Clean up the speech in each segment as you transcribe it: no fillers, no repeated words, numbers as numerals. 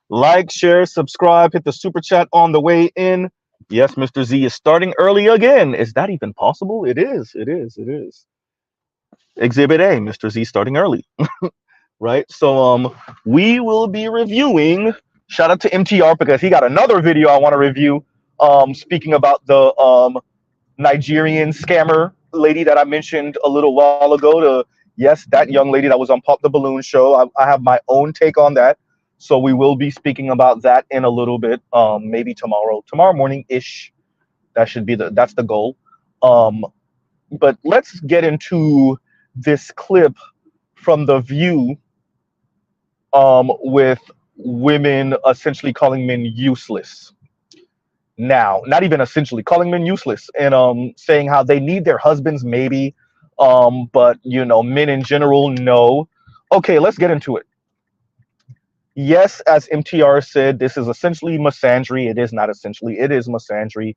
Like, share, subscribe, hit the super chat on the way in. Yes, Mr. Z is starting early again. Is that even possible? It is. It is. It is. Exhibit A, Mr. Z starting early. Right? So we will be reviewing. Shout out to MTR because he got another video I want to review. Speaking about the Nigerian scammer lady that I mentioned a little while ago. Yes, that young lady that was on Pop the Balloon show. I have my own take on that. So we will be speaking about that in a little bit. Maybe tomorrow morning ish. That's the goal. But let's get into this clip from The View with women essentially calling men useless. Now, not even essentially calling men useless and saying how they need their husbands maybe, but men in general, no. Okay, let's get into it. Yes, as MTR said, this is essentially misandry. It is not essentially, it is misandry.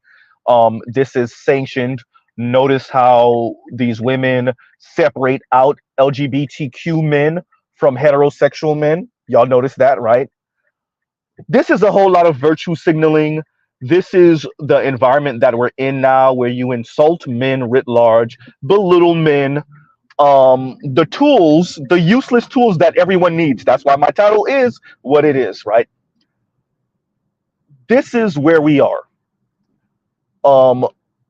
This is sanctioned. Notice how these women separate out LGBTQ men from heterosexual men. Y'all notice that, right? This is a whole lot of virtue signaling. This is the environment that we're in now, where you insult men writ large, belittle men, the tools, the useless tools that everyone needs. That's why my title is what it is, right? This is where we are.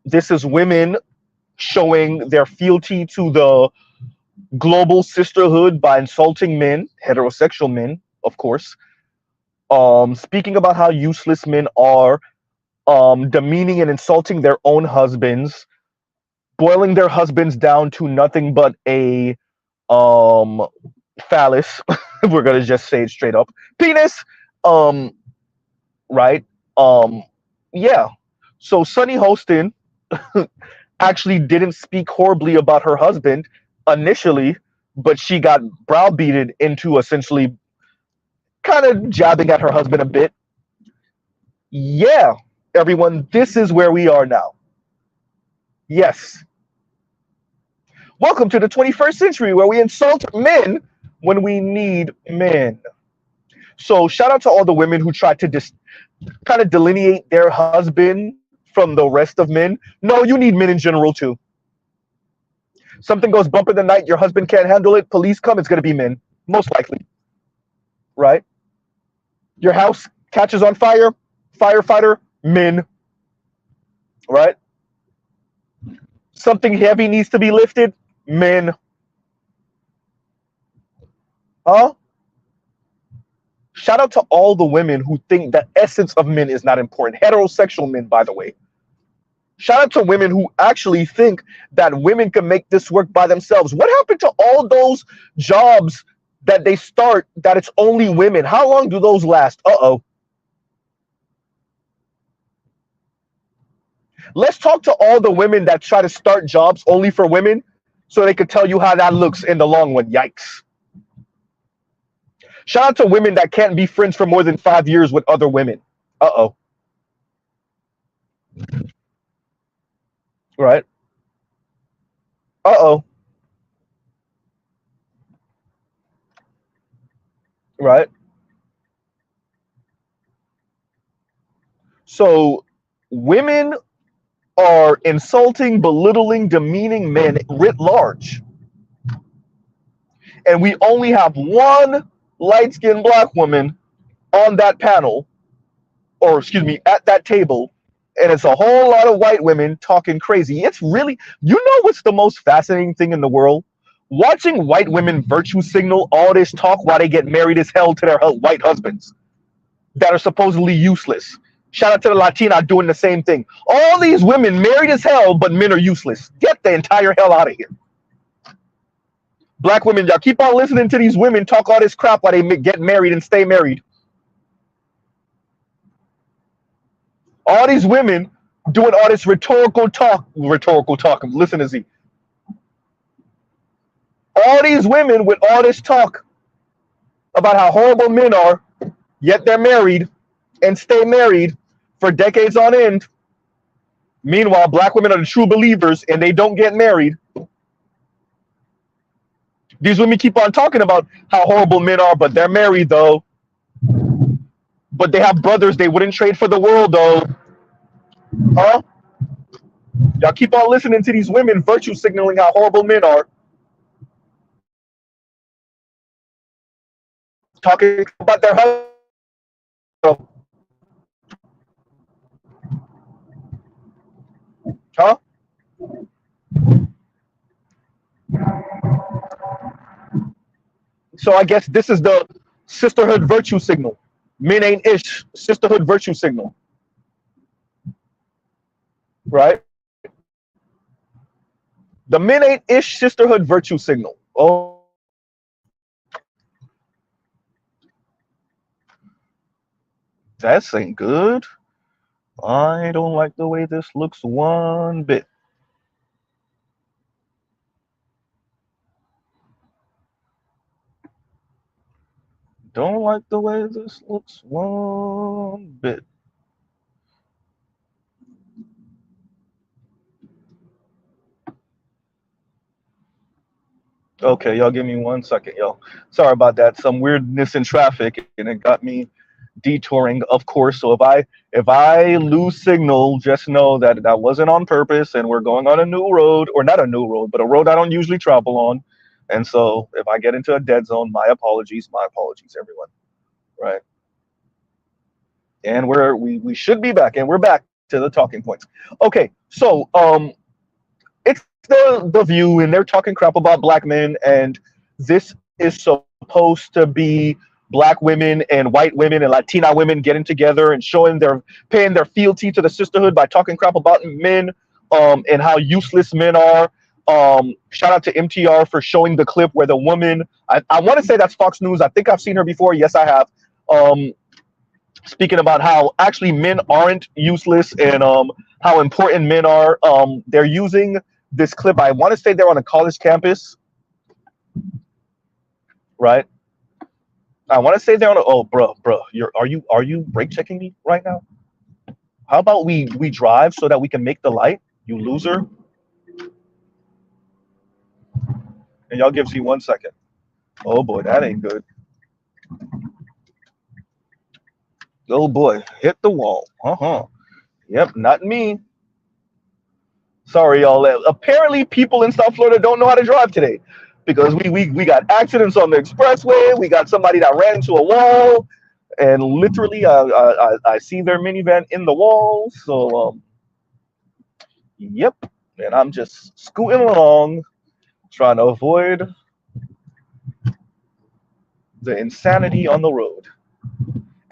This is women showing their fealty to the global sisterhood by insulting men, heterosexual men, of course. Speaking about how useless men are, demeaning and insulting their own husbands, boiling their husbands down to nothing but a phallus. We're gonna just say it straight up, penis. Right? Yeah. So Sunny Hostin actually didn't speak horribly about her husband initially, but she got browbeaten into essentially kind of jabbing at her husband a bit. Yeah, everyone, this is where we are now. Yes. Welcome to the 21st century, where we insult men when we need men. So shout out to all the women who tried to kind of delineate their husband from the rest of men. No, you need men in general too. Something goes bump in the night, your husband can't handle it, police come, it's going to be men, most likely. Right? Your house catches on fire, firefighter, men. Right? Something heavy needs to be lifted, men. Huh? Shout out to all the women who think the essence of men is not important. Heterosexual men, by the way. Shout out to women who actually think that women can make this work by themselves. What happened to all those jobs that they start that it's only women? How long do those last? Uh-oh. Let's talk to all the women that try to start jobs only for women so they could tell you how that looks in the long run. Yikes. Shout out to women that can't be friends for more than 5 years with other women. Uh-oh. Right. Uh-oh. Right. So women are insulting, belittling, demeaning men writ large. And we only have one light-skinned black woman on that panel, or excuse me, at that table, and it's a whole lot of white women talking crazy. It's really, what's the most fascinating thing in the world? Watching white women virtue signal all this talk while they get married as hell to their white husbands that are supposedly useless. Shout out to the Latina doing the same thing. All these women married as hell, but men are useless. Get the entire hell out of here. Black women, y'all keep on listening to these women talk all this crap while they get married and stay married. All these women doing all this rhetorical talk. Listen to Z. All these women with all this talk about how horrible men are, yet they're married and stay married for decades on end. Meanwhile, black women are the true believers and they don't get married. These women keep on talking about how horrible men are, but they're married though. But they have brothers they wouldn't trade for the world, though. Huh? Y'all keep on listening to these women virtue signaling how horrible men are, talking about their husband. Huh? So I guess this is the sisterhood virtue signal. Men ain't ish, sisterhood virtue signal, right? The men ain't ish sisterhood virtue signal. Oh, that ain't good. I don't like the way this looks one bit. Don't like the way this looks one bit. Okay, y'all give me 1 second, y'all. Sorry about that. Some weirdness in traffic, and it got me detouring, of course. So if I lose signal, just know that that wasn't on purpose, and we're going on a new road, or not a new road, but a road I don't usually travel on. And so if I get into a dead zone, my apologies, everyone. Right? And we should be back, and we're back to the talking points. Okay, so it's the View, and they're talking crap about black men, and this is supposed to be black women and white women and Latina women getting together and paying their fealty to the sisterhood by talking crap about men, and how useless men are. Shout out to MTR for showing the clip where the woman, I want to say that's Fox News. I think I've seen her before. Yes, I have. Speaking about how actually men aren't useless, and how important men are. They're using this clip. I want to say they're on a college campus, right? I want to say they're on a, oh, bro, are you brake checking me right now? How about we drive so that we can make the light, you loser? And y'all gives me 1 second. Oh boy, that ain't good. Oh boy, hit the wall. Yep, not me. Sorry, y'all. Apparently, people in South Florida don't know how to drive today, because we got accidents on the expressway. We got somebody that ran into a wall, and literally, I see their minivan in the wall. So, yep. And I'm just scooting along, trying to avoid the insanity on the road.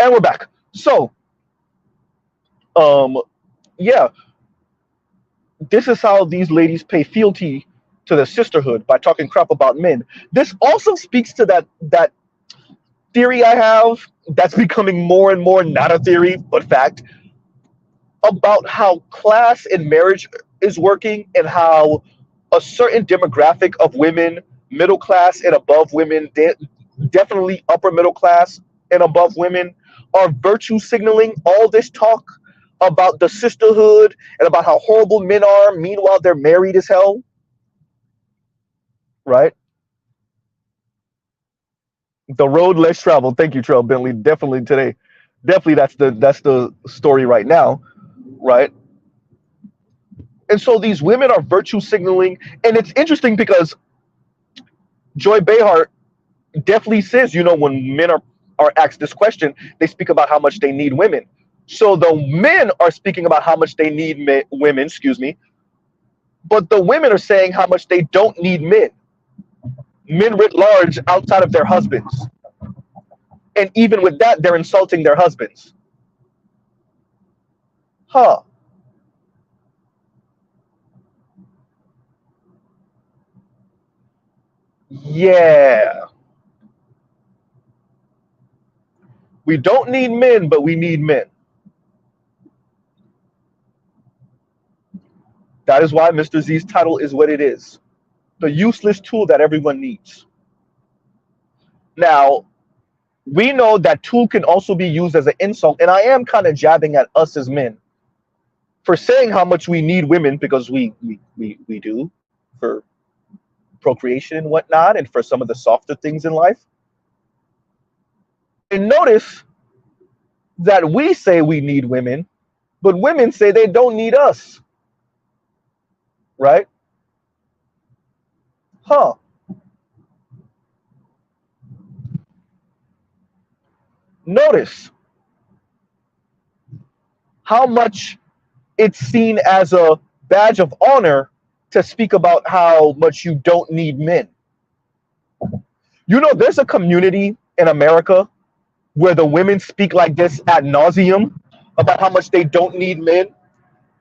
And we're back. So, yeah, this is how these ladies pay fealty to the sisterhood, by talking crap about men. This also speaks to that theory I have, that's becoming more and more not a theory but fact, about how class in marriage is working, and how a certain demographic of women, middle class and above women, definitely upper middle class and above women, are virtue signaling all this talk about the sisterhood and about how horrible men are. Meanwhile, they're married as hell, right? The road less traveled. Thank you, Trail Bentley. Definitely today. Definitely that's the story right now, right? And so these women are virtue signaling, and it's interesting because Joy Behar definitely says, when men are asked this question, they speak about how much they need women. So the men are speaking about how much they need women, excuse me, but the women are saying how much they don't need men writ large outside of their husbands. And even with that, they're insulting their husbands. Huh. Yeah. We don't need men, but we need men. That is why Mr. Z's title is what it is. The useless tool that everyone needs. Now, we know that tool can also be used as an insult, and I am kind of jabbing at us as men for saying how much we need women, because we do, for procreation and whatnot, and for some of the softer things in life. And notice that we say we need women, but women say they don't need us, right? Huh. Notice how much it's seen as a badge of honor to speak about how much you don't need men. You know, there's a community in America where the women speak like this ad nauseum about how much they don't need men,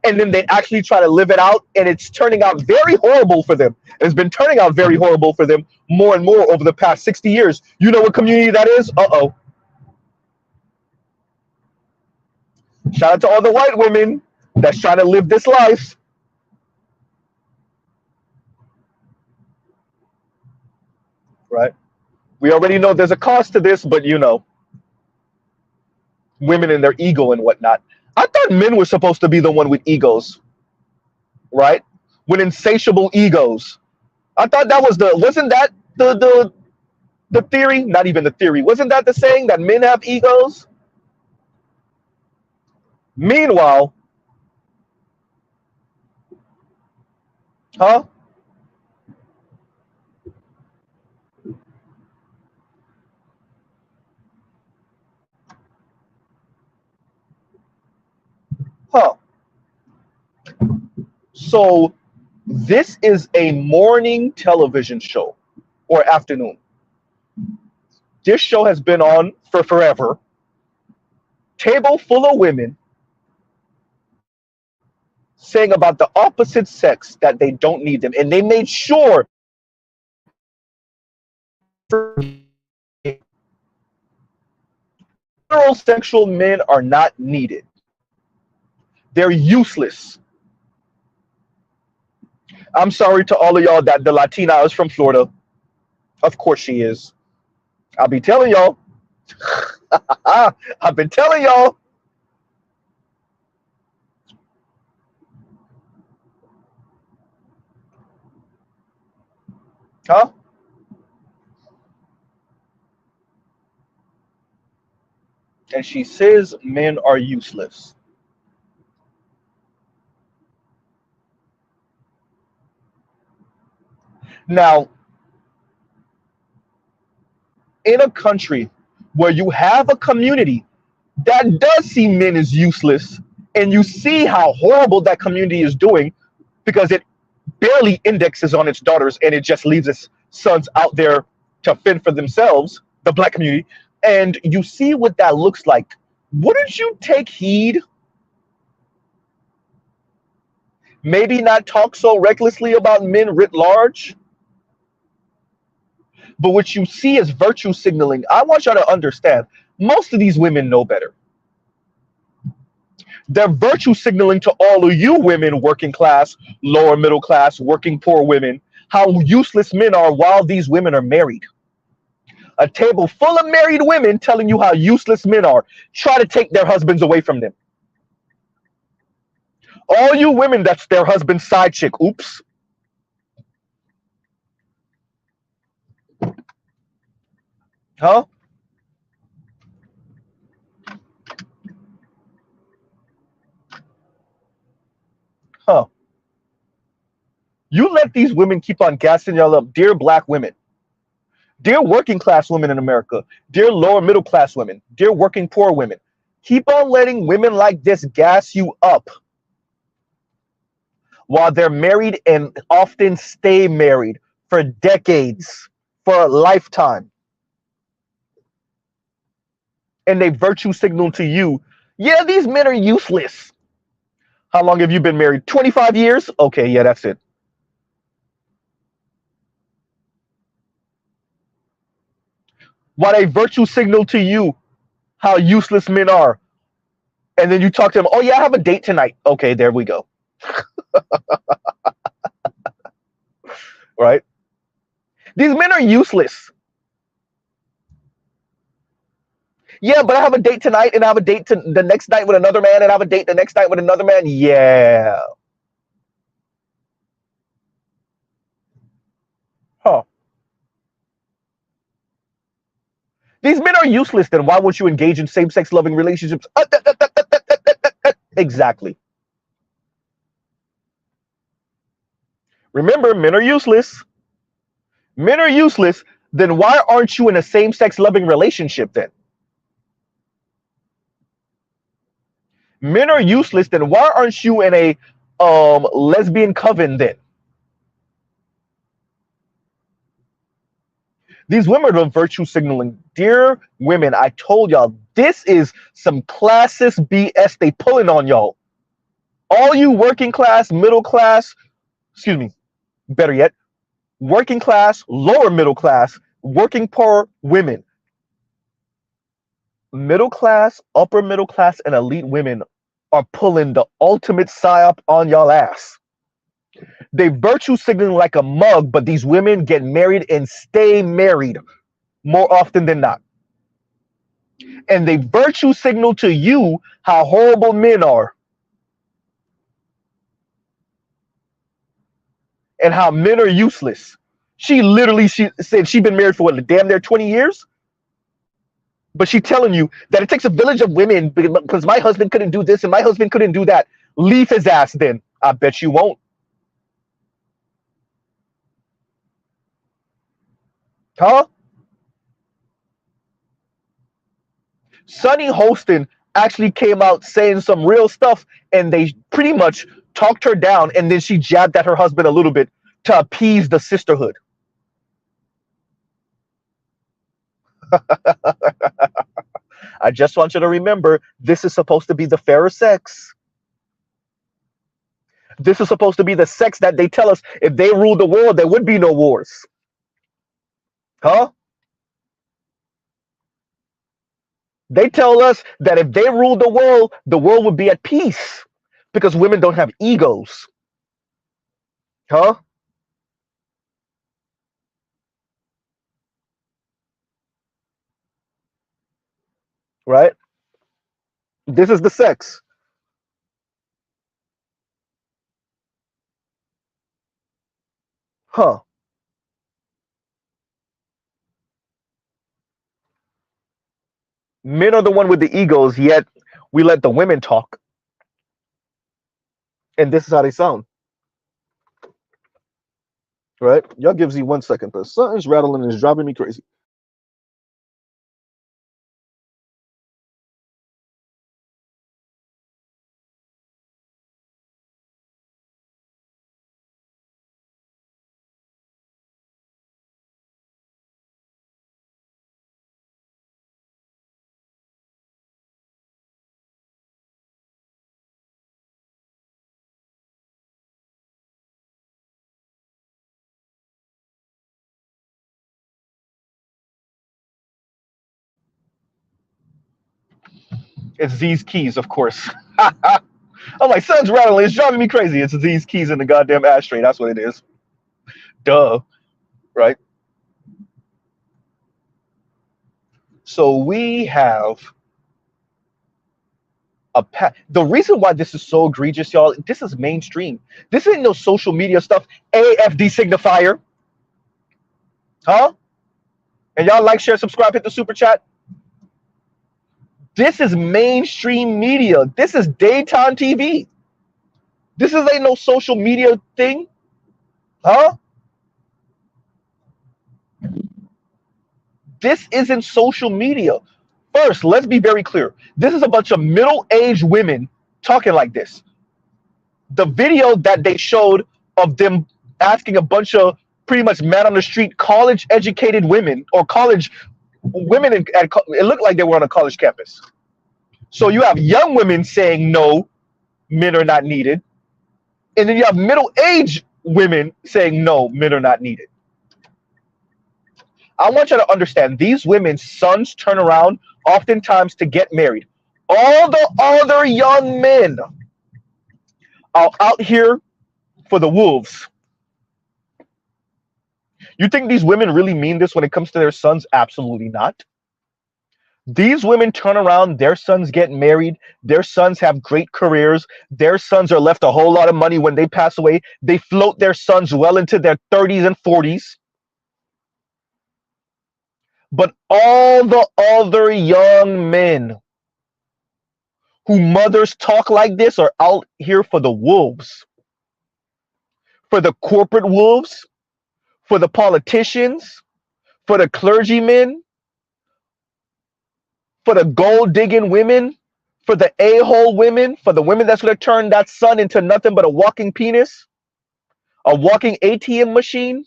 and then they actually try to live it out, and it's turning out very horrible for them. It's been turning out very horrible for them more and more over the past 60 years. You know what community that is? Uh-oh. Shout out to all the white women that's trying to live this life. Right? We already know there's a cost to this, but you know, women and their ego and whatnot. I thought men were supposed to be the one with egos, right? With insatiable egos. I thought that was wasn't that the theory? Not even the theory. Wasn't that the saying that men have egos? Meanwhile, huh? Huh. So this is a morning television show or afternoon. This show has been on for forever. Table full of women saying about the opposite sex that they don't need them. And they made sure heterosexual men are not needed. They're useless. I'm sorry to all of y'all that the Latina is from Florida. Of course she is. I'll be telling y'all. I've been telling y'all. Huh? And she says men are useless. Now, in a country where you have a community that does see men as useless, and you see how horrible that community is doing because it barely indexes on its daughters and it just leaves its sons out there to fend for themselves, the black community, and you see what that looks like. Wouldn't you take heed? Maybe not talk so recklessly about men writ large, but what you see is virtue signaling. I want y'all to understand, most of these women know better. They're virtue signaling to all of you women, working class, lower middle class, working poor women, how useless men are while these women are married. A table full of married women telling you how useless men are. Try to take their husbands away from them. All you women that's their husband's side chick. Oops. Huh? Huh. You let these women keep on gassing y'all up. Dear black women, dear working class women in America, dear lower middle class women, dear working poor women, keep on letting women like this gas you up while they're married and often stay married for decades, for a lifetime. And they virtue signal to you, yeah, these men are useless. How long have you been married? 25 years? Okay, yeah, that's it. While they virtue signal to you how useless men are. And then you talk to them, oh, yeah, I have a date tonight. Okay, there we go. Right? These men are useless. Yeah, but I have a date tonight and I have a date to the next night with another man and I have a date the next night with another man. Yeah. Huh. These men are useless. Then why won't you engage in same-sex loving relationships? Exactly. Remember, men are useless. Men are useless. Then why aren't you in a same-sex loving relationship then? Men are useless. Then why aren't you in a lesbian coven then? These women are virtue signaling. Dear women, I told y'all, this is some classist BS they pulling on y'all. All you working class, middle class, excuse me, better yet, working class, lower middle class, working poor women. Middle class, upper middle class, and elite women are pulling the ultimate psyop on y'all ass. They virtue signaling like a mug, but these women get married and stay married more often than not. And they virtue signal to you how horrible men are and how men are useless. She said she'd been married for what, damn near 20 years? But she telling you that it takes a village of women because my husband couldn't do this and my husband couldn't do that. Leave his ass then. I bet you won't. Huh? Sunny Holston actually came out saying some real stuff, and they pretty much talked her down, and then she jabbed at her husband a little bit to appease the sisterhood. I just want you to remember, this is supposed to be the fairer sex. This is supposed to be the sex that they tell us if they ruled the world, there would be no wars. Huh? They tell us that if they ruled the world would be at peace because women don't have egos. Huh? Right? This is the sex. Huh? Men are the one with the egos, yet we let the women talk. And this is how they sound. Right? Y'all give Z 1 second, but something's rattling and it's driving me crazy. It's Z's keys, of course. I'm like, something's rattling, it's driving me crazy. It's Z's keys in the goddamn ashtray. That's what it is. Duh. Right? So we have the reason why this is so egregious, y'all, this is mainstream. This ain't no social media stuff. AFD signifier. Huh? And y'all like, share, subscribe, hit the super chat. This is mainstream media. This is daytime TV. This ain't no social media thing. Huh? This isn't social media. First, let's be very clear. This is a bunch of middle-aged women talking like this. The video that they showed of them asking a bunch of pretty much man on the street, college-educated women or college women, it looked like they were on a college campus. So you have young women saying no, men are not needed. And then you have middle-aged women saying no, men are not needed. I want you to understand, these women's sons turn around oftentimes to get married. All the other young men are out here for the wolves. You think these women really mean this when it comes to their sons? Absolutely not. These women turn around, their sons get married, their sons have great careers, their sons are left a whole lot of money when they pass away. They float their sons well into their 30s and 40s. But all the other young men who mothers talk like this are out here for the wolves, for the corporate wolves, for the politicians, for the clergymen, for the gold digging women, for the a-hole women, for the women that's going to turn that son into nothing but a walking penis, a walking ATM machine.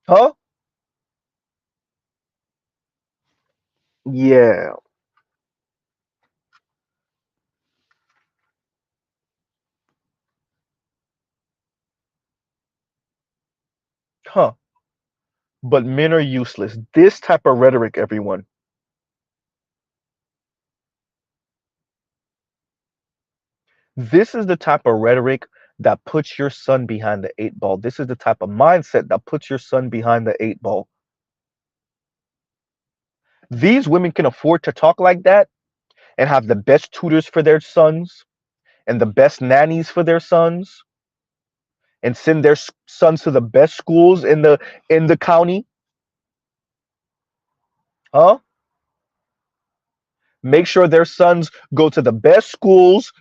Huh? Yeah. Huh. But men are useless. This type of rhetoric, everyone. This is the type of rhetoric that puts your son behind the eight ball. This is the type of mindset that puts your son behind the eight ball. These women can afford to talk like that and have the best tutors for their sons and the best nannies for their sons and send their sons to the best schools in the county. Huh? Make sure their sons go to the best schools,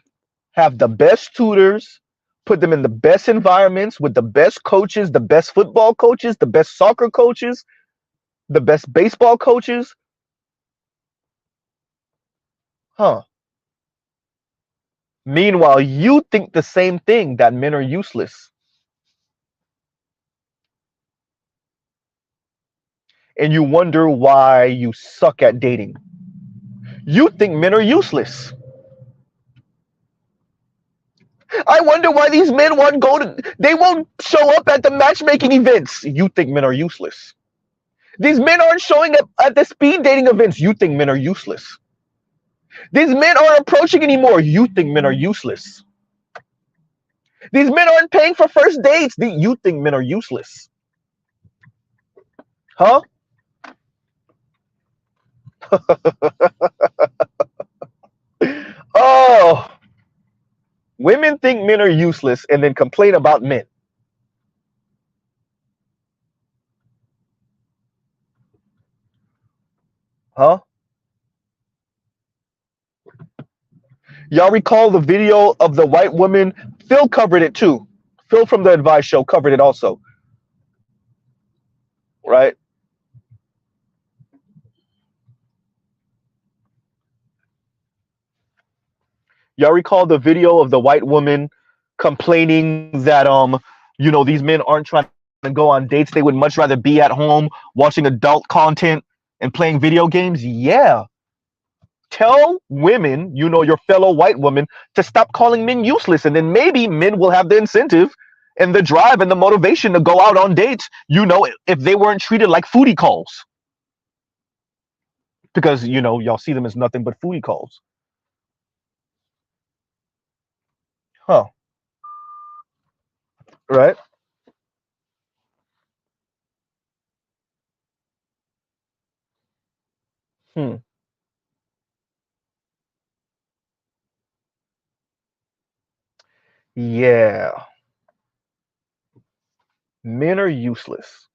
have the best tutors, put them in the best environments with the best coaches, the best football coaches, the best soccer coaches, the best baseball coaches. Huh. Meanwhile, you think the same thing, that men are useless. And you wonder why you suck at dating. You think men are useless. I wonder why these men they won't show up at the matchmaking events. You think men are useless. These men aren't showing up at the speed dating events. You think men are useless. These men aren't approaching anymore. You think men are useless. These men aren't paying for first dates. You think men are useless. Huh? Oh, women think men are useless and then complain about men. Huh? Y'all recall the video of the white woman? Phil covered it too. Phil from the Advice Show covered it also. Right? Y'all recall the video of the white woman complaining that these men aren't trying to go on dates. They would much rather be at home watching adult content and playing video games. Yeah. Tell women, your fellow white women, to stop calling men useless, and then maybe men will have the incentive and the drive and the motivation to go out on dates, if they weren't treated like foodie calls. Because, y'all see them as nothing but foodie calls. Huh. Right? Hmm. Yeah. Men are useless.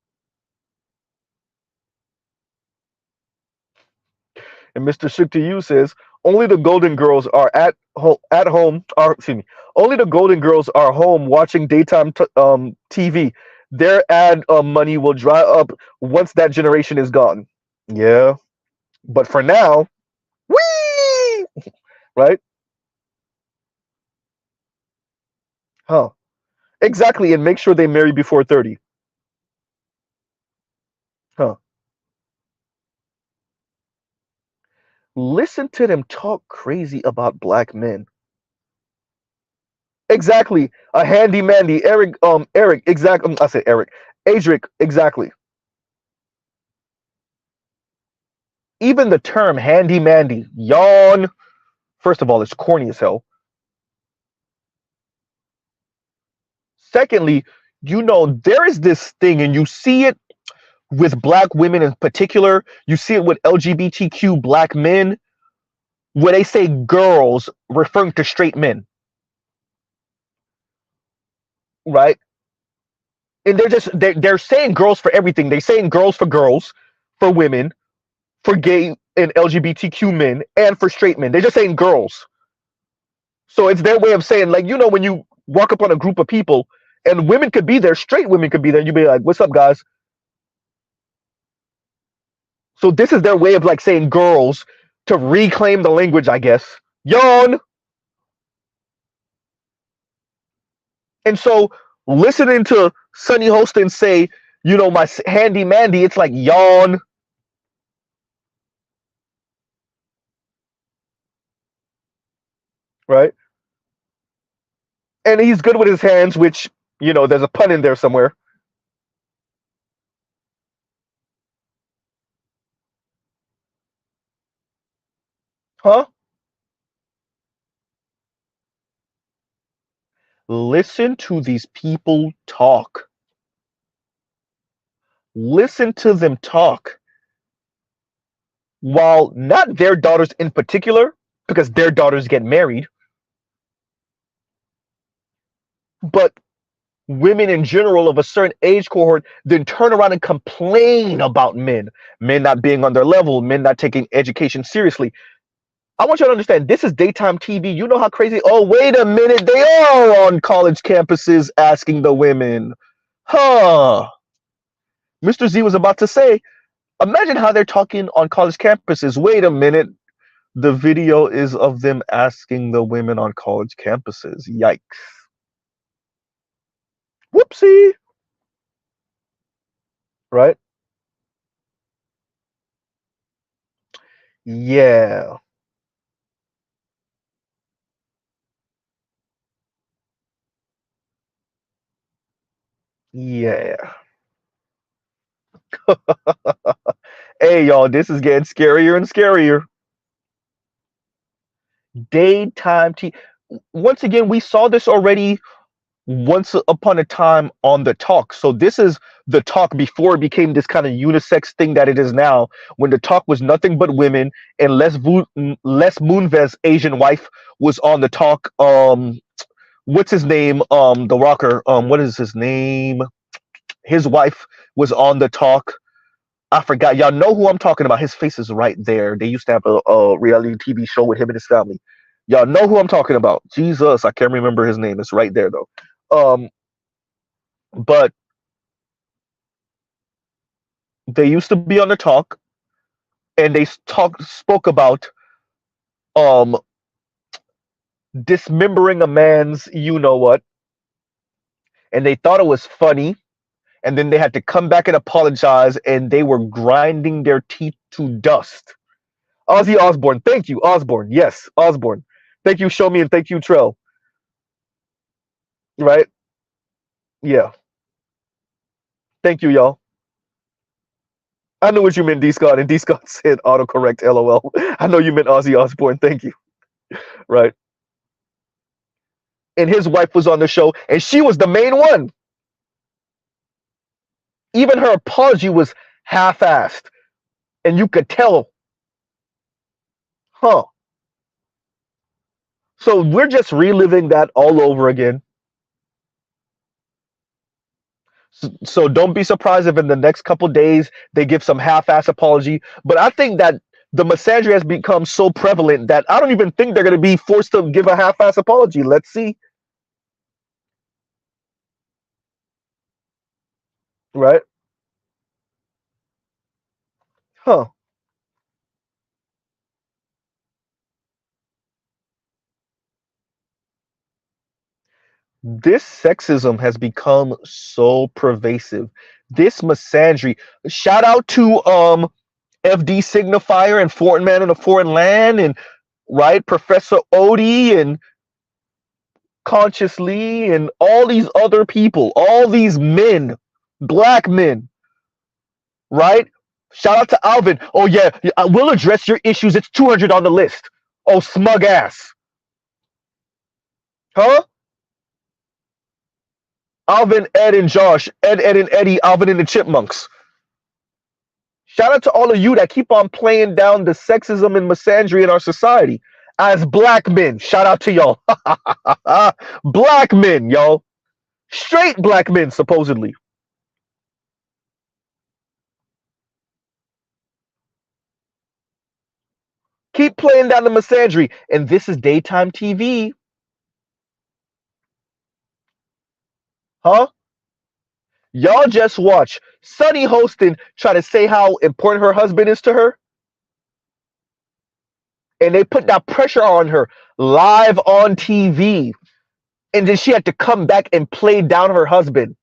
And Mr. Shook to You says, only the Golden Girls are at home, or excuse me, only the Golden Girls are home watching daytime TV. Their ad money will dry up once that generation is gone. Yeah. But for now, whee! Right? Huh. Exactly. And make sure they marry before 30. Huh. Listen to them talk crazy about black men. Exactly. A handy mandy. Eric, exactly. I said Eric. Adric, exactly. Even the term handy mandy, yawn. First of all, it's corny as hell. Secondly, there is this thing, and you see it with black women in particular. You see it with LGBTQ black men, where they say girls referring to straight men, right? And they're saying girls for everything. They're saying girls for girls, for women, for gay and LGBTQ men, and for straight men. They're just saying girls. So it's their way of saying, like, when you walk up on a group of people and women could be there, straight women could be there, you'd be like, what's up, guys? So this is their way of like saying girls to reclaim the language, I guess. Yawn. And so listening to Sunny Holston say, my handy mandy, it's like yawn. Right? And he's good with his hands, which, there's a pun in there somewhere. Huh? Listen to these people talk. Listen to them talk. While not their daughters in particular, because their daughters get married, but women in general of a certain age cohort then turn around and complain about men not being on their level, men not taking education seriously. I want you to understand, this is daytime TV. You know how crazy? Oh, wait a minute. They are on college campuses asking the women. Huh. Mr. Z was about to say, imagine how they're talking on college campuses. Wait a minute. The video is of them asking the women on college campuses. Yikes. Whoopsie. Right? Yeah. Yeah. Hey, y'all, this is getting scarier and scarier. Daytime TV. Once again, we saw this already once upon a time on the talk. So this is the talk before it became this kind of unisex thing that it is now, when the talk was nothing but women, and Les Moonves' Asian wife was on the talk. What's his name? The rocker. What is his name? His wife was on the talk. I forgot. Y'all know who I'm talking about. His face is right there. They used to have a reality TV show with him and his family. Y'all know who I'm talking about. Jesus, I can't remember his name. It's right there though. But they used to be on the talk, and they spoke about um dismembering a man's you know what, and they thought it was funny, and then they had to come back and apologize, and they were grinding their teeth to dust. Ozzy Osbourne, thank you, Osbourne. Yes, Osbourne. Thank you, Show Me, and thank you, Trell. Right? Yeah. Thank you, y'all. I knew what you meant, D Scott, and D Scott said autocorrect, LOL. I know you meant Ozzy Osbourne. Thank you. Right. And his wife was on the show, and she was the main one. Even her apology was half-assed, and you could tell. Huh. So we're just reliving that all over again. So don't be surprised if in the next couple days they give some half-ass apology. But I think that the misandry has become so prevalent that I don't even think they're going to be forced to give a half-ass apology. Let's see. Right? Huh. This sexism has become so pervasive. This misandry. Shout out to FD Signifier and Foreign Man in a Foreign Land, and right, Professor Odie and Consciously and all these other people, all these men, black men, right? Shout out to Alvin. Oh yeah, I will address your issues. It's 200 on the list. Oh, smug ass. Huh? Alvin, Ed, and Josh. Ed, and Eddie. Alvin and the Chipmunks. Shout out to all of you that keep on playing down the sexism and misandry in our society. As black men, shout out to y'all. Black men, y'all. Straight black men, supposedly. Keep playing down the misandry. And this is daytime TV. Huh? Y'all just watch Sunny Hostin try to say how important her husband is to her. And they put that pressure on her live on TV. And then she had to come back and play down her husband.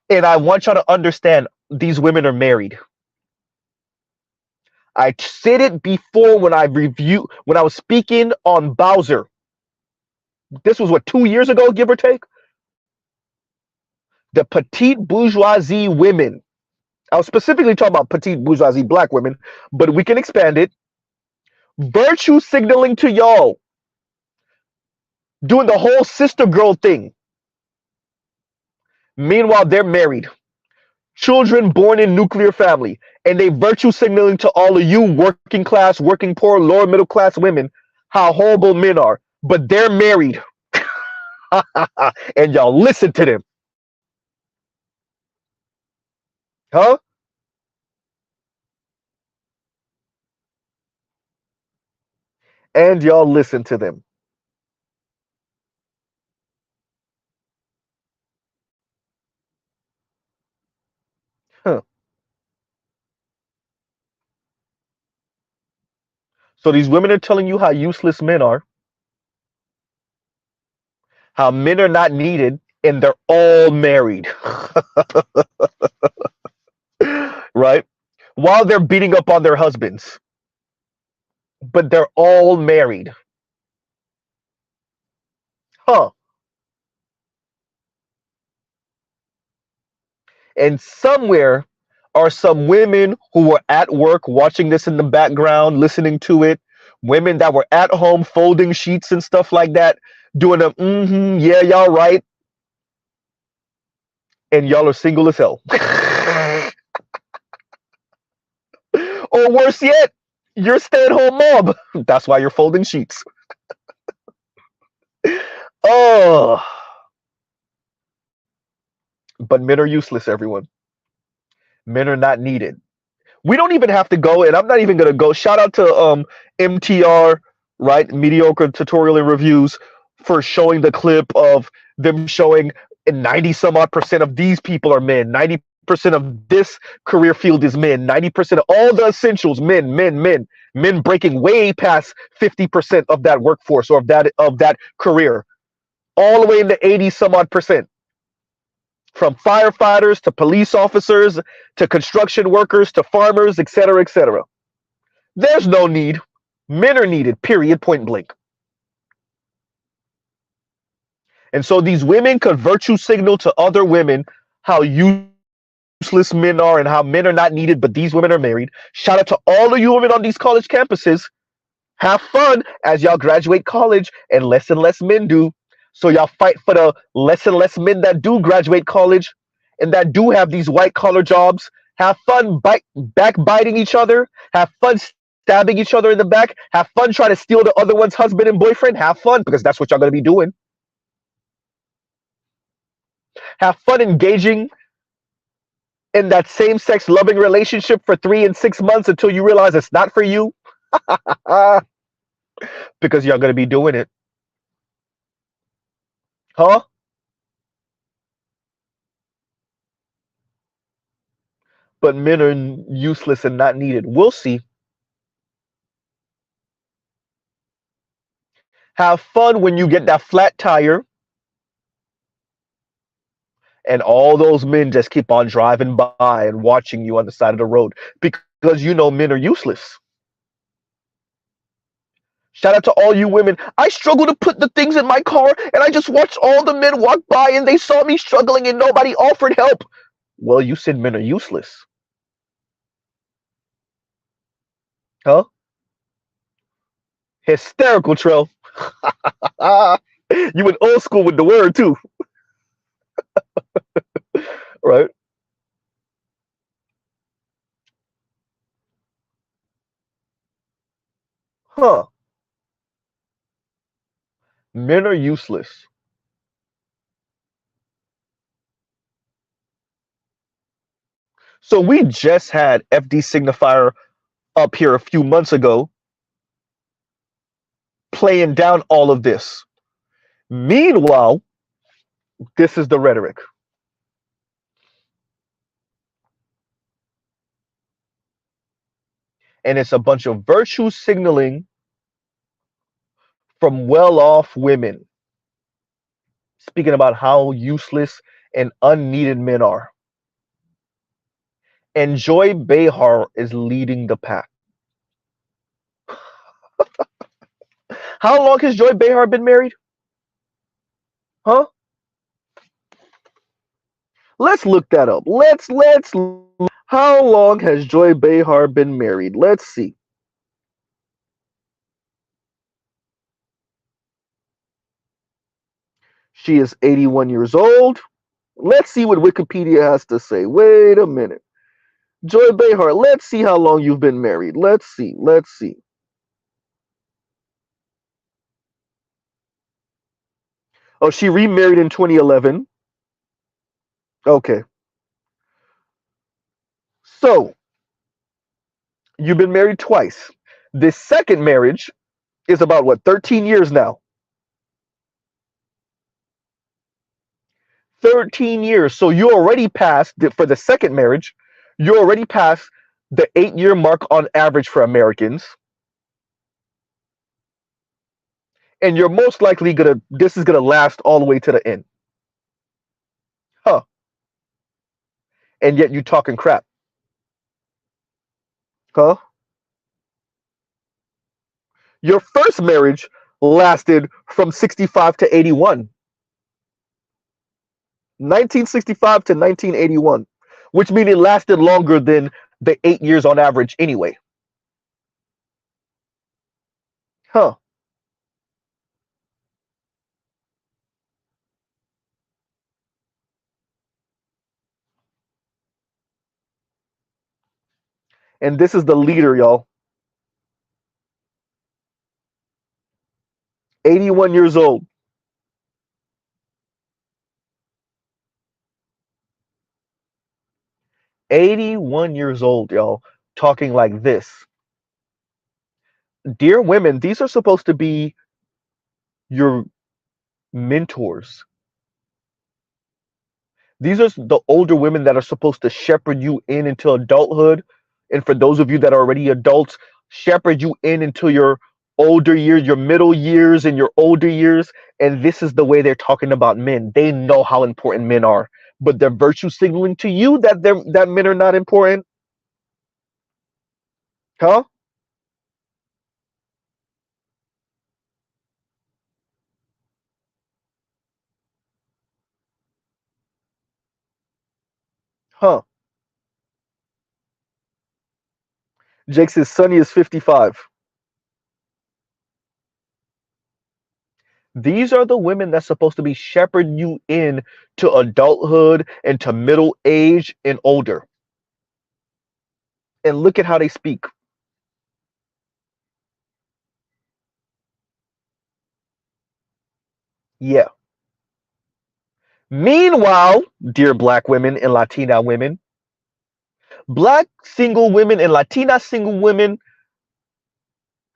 And I want y'all to understand these women are married. I said it before when I was speaking on Bowser. This was what, 2 years ago, give or take? The petite bourgeoisie women. I was specifically talking about petite bourgeoisie black women, but we can expand it. Virtue signaling to y'all. Doing the whole sister girl thing. Meanwhile, they're married. Children born in nuclear family. And they virtue signaling to all of you working class, working poor, lower middle class women how horrible men are. But they're married. And y'all listen to them. Huh? And y'all listen to them. Huh. So these women are telling you how useless men are, how men are not needed, and they're all married. Right? While they're beating up on their husbands. But they're all married. Huh. And somewhere are some women who were at work watching this in the background, listening to it. Women that were at home folding sheets and stuff like that, doing a yeah, y'all right. And y'all are single as hell. Or worse yet, you're stay-at-home mom. That's why you're folding sheets. Oh, but men are useless, everyone. Men are not needed. We don't even have to go, and I'm not even gonna go. Shout out to MTR, right? Mediocre Tutorial and Reviews, for showing the clip of them showing 90 some odd percent of these people are men. 90% of this career field is men. 90% of all the essentials, men, men, men. Men breaking way past 50% of that workforce or of that career, all the way into 80 some odd percent. From firefighters to police officers to construction workers to farmers, etc., etc. There's no need. Men are needed, period, point blank. And so these women could virtue signal to other women how useless men are and how men are not needed, but these women are married. Shout out to all of you women on these college campuses. Have fun as y'all graduate college and less men do. So y'all fight for the less and less men that do graduate college and that do have these white collar jobs. Have fun backbiting each other. Have fun stabbing each other in the back. Have fun trying to steal the other one's husband and boyfriend. Have fun, because that's what y'all going to be doing. Have fun engaging in that same-sex loving relationship for 3 and 6 months until you realize it's not for you. Because y'all going to be doing it. Huh? But men are useless and not needed. We'll see. Have fun when you get that flat tire and all those men just keep on driving by and watching you on the side of the road because you know men are useless. Shout out to all you women. I struggle to put the things in my car and I just watched all the men walk by and they saw me struggling and nobody offered help. Well, you said men are useless. Huh? Hysterical, Trell. You went old school with the word too. Right? Huh. Men are useless. So we just had FD signifier up here a few months ago playing down all of this. Meanwhile, this is the rhetoric. And it's a bunch of virtue signaling from well-off women, speaking about how useless and unneeded men are. And Joy Behar is leading the pack. How long has Joy Behar been married? Huh? Let's look that up. Let's. How long has Joy Behar been married? Let's see. She is 81 years old. Let's see what Wikipedia has to say. Wait a minute. Joy Behar, let's see how long you've been married. Let's see. Oh, she remarried in 2011. Okay. So, you've been married twice. This second marriage is about what, 13 years now? 13 years. So you already passed, for the second marriage, you already passed the 8-year mark on average for Americans. And you're most likely this is gonna last all the way to the end. Huh. And yet you talking crap. Huh? Your first marriage lasted from 65 to 81. 1965 to 1981, which means it lasted longer than the 8 years on average anyway. Huh. And this is the leader, y'all. 81 years old. 81 years old, y'all, talking like this. Dear women, these are supposed to be your mentors. These are the older women that are supposed to shepherd you into adulthood. And for those of you that are already adults, shepherd you into your older years, your middle years, and your older years. And this is the way they're talking about men. They know how important men are, but they're virtue signaling to you that men are not important. Huh? Huh? Jake says Sonny is 55. These are the women that's supposed to be shepherding you in to adulthood and to middle age and older. And look at how they speak. Yeah. Meanwhile, dear black women and Latina women, black single women and Latina single women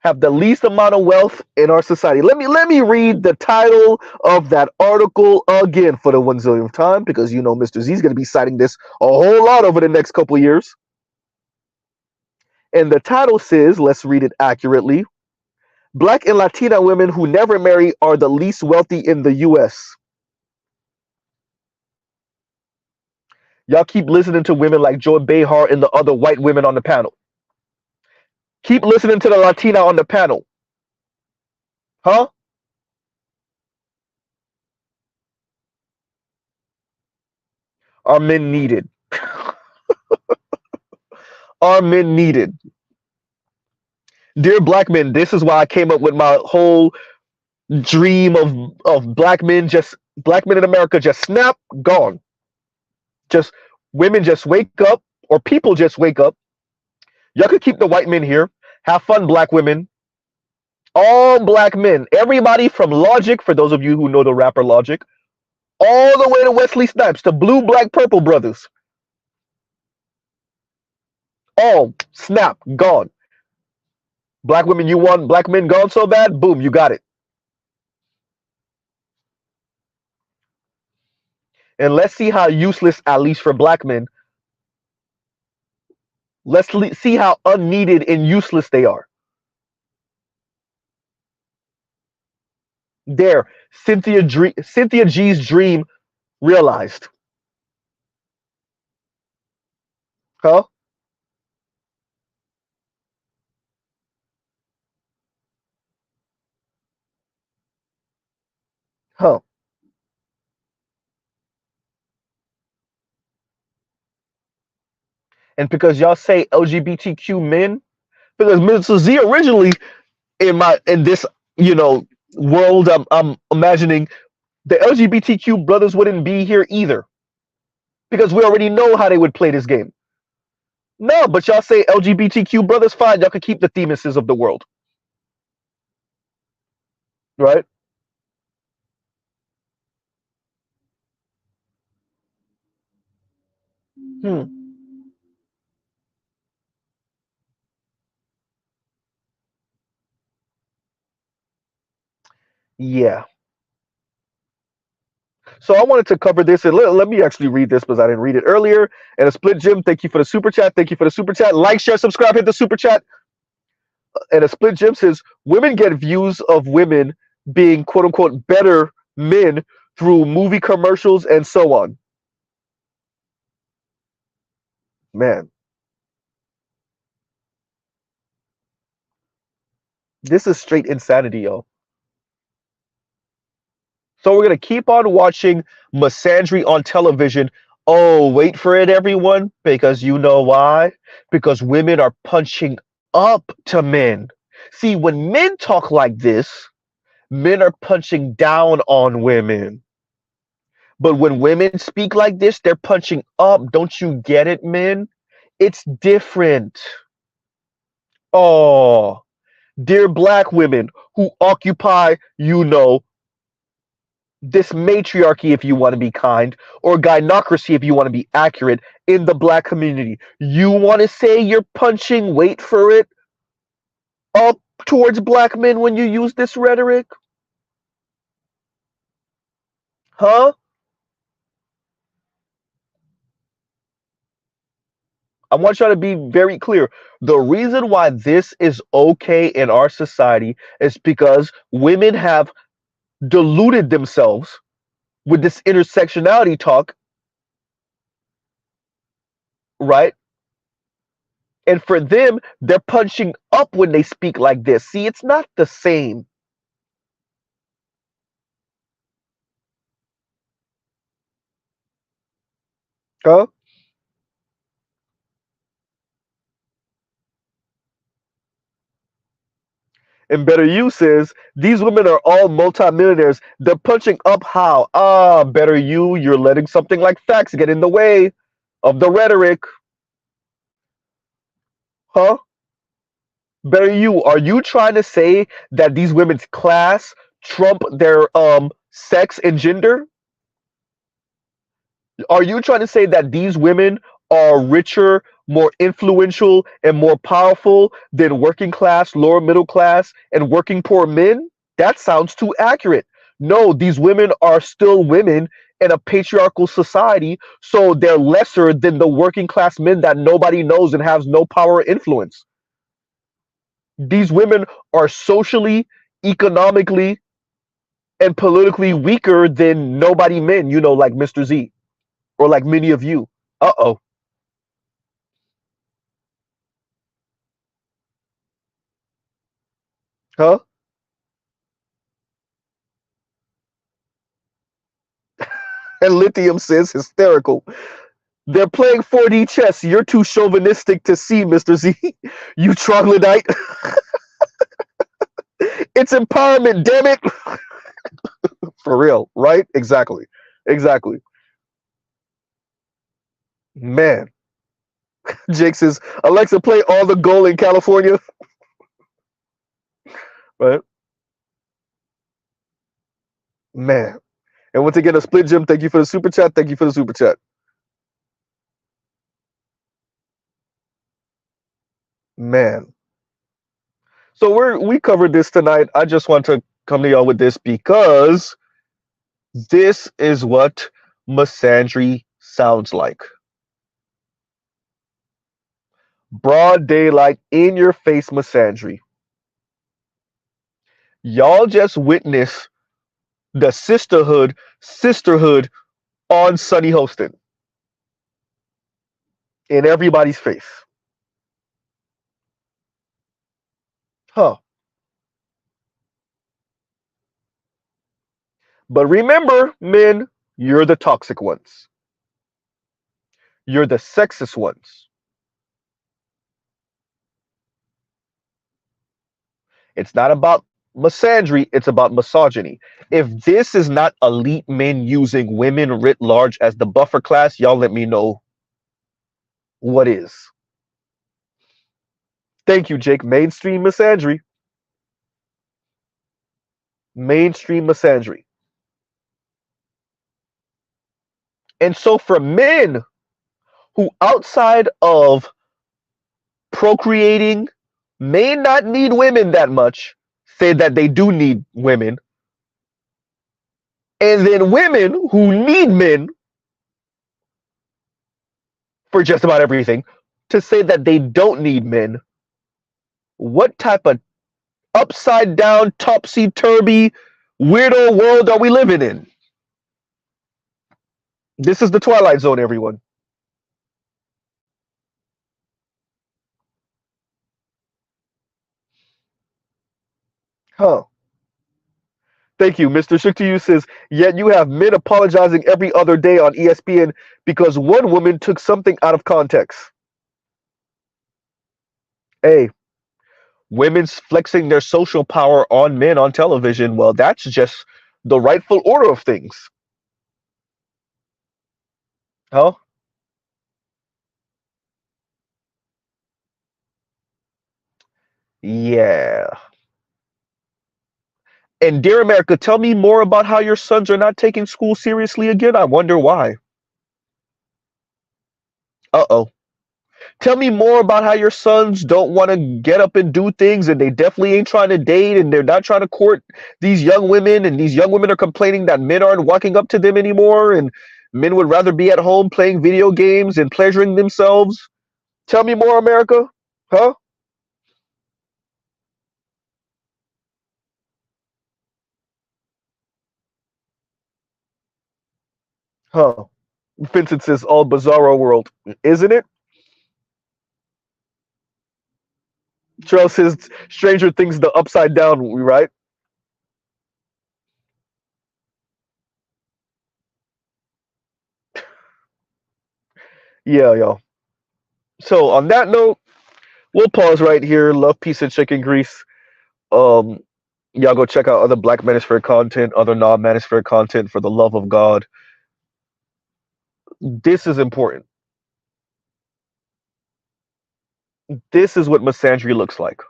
have the least amount of wealth in our society. Let me read the title of that article again for the 1 zillionth time, because you know Mr. Z is going to be citing this a whole lot over the next couple years. And the title says, let's read it accurately: Black and Latina women who never marry are the least wealthy in the US. Y'all keep listening to women like Joy Behar and the other white women on the panel. Keep listening to the Latina on the panel. Huh? Are men needed? Are men needed? Dear black men, this is why I came up with my whole dream of black men in America just snap, gone. Just women just wake up, or people just wake up. Y'all could keep the white men here. Have fun, black women. All black men. Everybody from Logic, for those of you who know the rapper Logic, all the way to Wesley Snipes, to Blue, Black, Purple Brothers. Oh, snap, gone. Black women, you want black men gone so bad? Boom, you got it. And let's see how useless, at least for black men, see how unneeded and useless they are. There, Cynthia G's dream realized. Huh? Huh. And because y'all say LGBTQ men, because Mr. Z originally in this, you know, world, I'm imagining the LGBTQ brothers wouldn't be here either. Because we already know how they would play this game. No, but y'all say LGBTQ brothers, fine, y'all could keep the Themises of the world. Right? Hmm. Yeah. So I wanted to cover this, and let me actually read this because I didn't read it earlier. And a split Jim, thank you for the super chat. Thank you for the super chat. Like, share, subscribe, hit the super chat. And a split Jim says women get views of women being quote unquote better men through movie commercials and so on. Man, this is straight insanity, yo. So we're gonna keep on watching misandry on television. Oh, wait for it, everyone, because you know why? Because women are punching up to men. See, when men talk like this, men are punching down on women. But when women speak like this, they're punching up. Don't you get it, men? It's different. Oh, dear black women who occupy, you know, this matriarchy, if you want to be kind, or gynocracy, if you want to be accurate, in the black community. You want to say you're punching, wait for it, up towards black men when you use this rhetoric? Huh? I want y'all to be very clear. The reason why this is okay in our society is because women have deluded themselves with this intersectionality talk, right? And for them, they're punching up when they speak like this. See, it's not the same. Huh? And Better You says these women are all multimillionaires. They're punching up how? Ah, Better You, you're letting something like facts get in the way of the rhetoric. Huh? Better You, are you trying to say that these women's class trump their sex and gender? Are you trying to say that these women are richer, more influential, and more powerful than working class, lower middle class, and working poor men? That sounds too accurate. No, these women are still women in a patriarchal society, so they're lesser than the working class men that nobody knows and has no power or influence. These women are socially, economically, and politically weaker than nobody men, you know, like Mr. Z or like many of you. Uh oh. Huh? And Lithium says hysterical. They're playing 4D chess. You're too chauvinistic to see, Mr. Z. You troglodyte. It's empowerment, damn it. For real, right? Exactly. Exactly. Man. Jake says, Alexa, play all the goal in California. Right? Man. And once again, a split Jim, thank you for the super chat. Thank you for the super chat. Man. So we covered this tonight. I just want to come to y'all with this because this is what misandry sounds like. Broad daylight, in your face misandry. Y'all just witnessed the sisterhood on Sunny Hostin in everybody's face. Huh. But remember, men, you're the toxic ones. You're the sexist ones. It's not about misandry, it's about misogyny. If this is not elite men using women writ large as the buffer class, y'all let me know what is. Thank you, Jake. Mainstream misandry. Mainstream misandry. And so for men who outside of procreating may not need women that much, say that they do need women. And then women who need men for just about everything to say that they don't need men. What type of upside down, topsy turvy, weirdo world are we living in? This is the Twilight Zone, everyone. Huh. Thank you. Mr. Shook to you says, yet you have men apologizing every other day on ESPN because one woman took something out of context. Hey, women's flexing their social power on men on television. Well, that's just the rightful order of things. Huh? Yeah. And dear America, tell me more about how your sons are not taking school seriously again. I wonder why. Uh-oh. Tell me more about how your sons don't want to get up and do things, and they definitely ain't trying to date, and they're not trying to court these young women, and these young women are complaining that men aren't walking up to them anymore, and men would rather be at home playing video games and pleasuring themselves. Tell me more, America. Huh? Huh. Vincent says, all bizarro world. Isn't it? Charles says, Stranger Things the upside down, right? Yeah, y'all. So on that note, we'll pause right here. Love, peace, and chicken grease. Um, y'all go check out other Black Manosphere content, other non-Manosphere content for the love of God. This is important. This is what misandry looks like.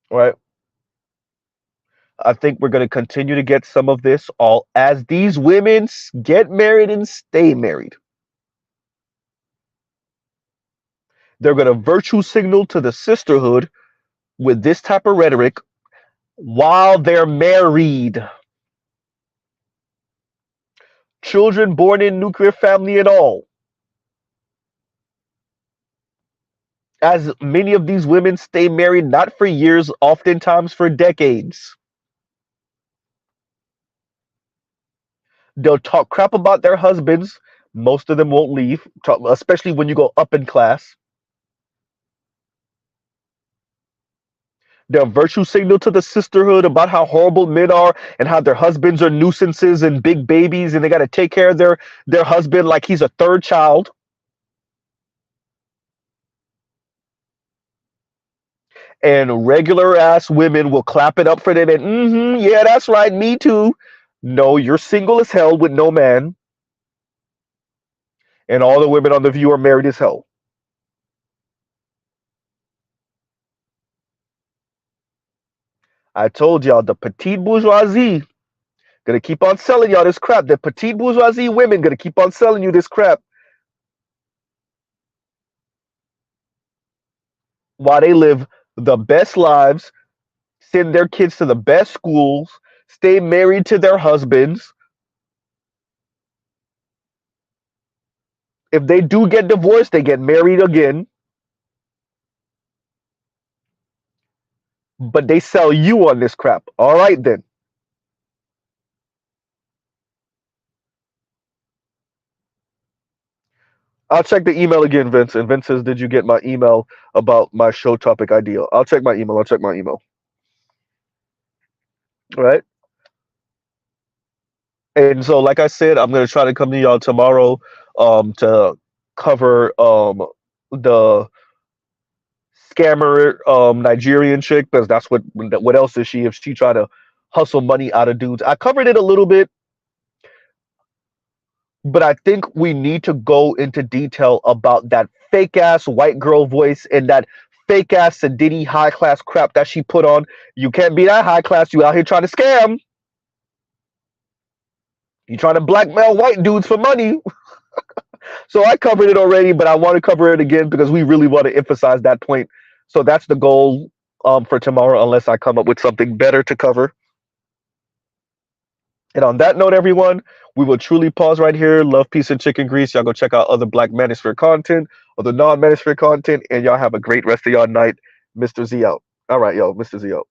Right? I think we're going to continue to get some of this all as these women get married and stay married. They're going to virtue signal to the sisterhood with this type of rhetoric while they're married. Children born in nuclear family and all. As many of these women stay married not for years, oftentimes for decades. They'll talk crap about their husbands. Most of them won't leave, especially when you go up in class. They'll virtue signal to the sisterhood about how horrible men are and how their husbands are nuisances and big babies and they got to take care of their husband like he's a third child. And regular ass women will clap it up for them and yeah, that's right, me too. No, you're single as hell with no man. And all the women on The View are married as hell. I told y'all the petite bourgeoisie gonna keep on selling y'all this crap. The petite bourgeoisie women gonna keep on selling you this crap. while they live the best lives, send their kids to the best schools, stay married to their husbands. If they do get divorced, they get married again. But they sell you on this crap. All right, then. I'll check the email again, Vince. And Vince says, did you get my email about my show topic idea? I'll check my email. I'll check my email. All right. And so, like I said, I'm going to try to come to y'all tomorrow to cover the scammer Nigerian chick, because that's what else is she if she try to hustle money out of dudes. I covered it a little bit, but I think we need to go into detail about that fake ass white girl voice and that fake ass Sadiddy high class crap that she put on. You can't be that high class. You out here trying to scam. You trying to blackmail white dudes for money. So I covered it already, but I want to cover it again because we really want to emphasize that point. So that's the goal for tomorrow, unless I come up with something better to cover. And on that note, everyone, we will truly pause right here. Love, peace, and chicken grease. Y'all go check out other Black Manosphere content, other non-Manosphere content, and y'all have a great rest of y'all night. Mr. Z out. All right, yo, Mr. Z out.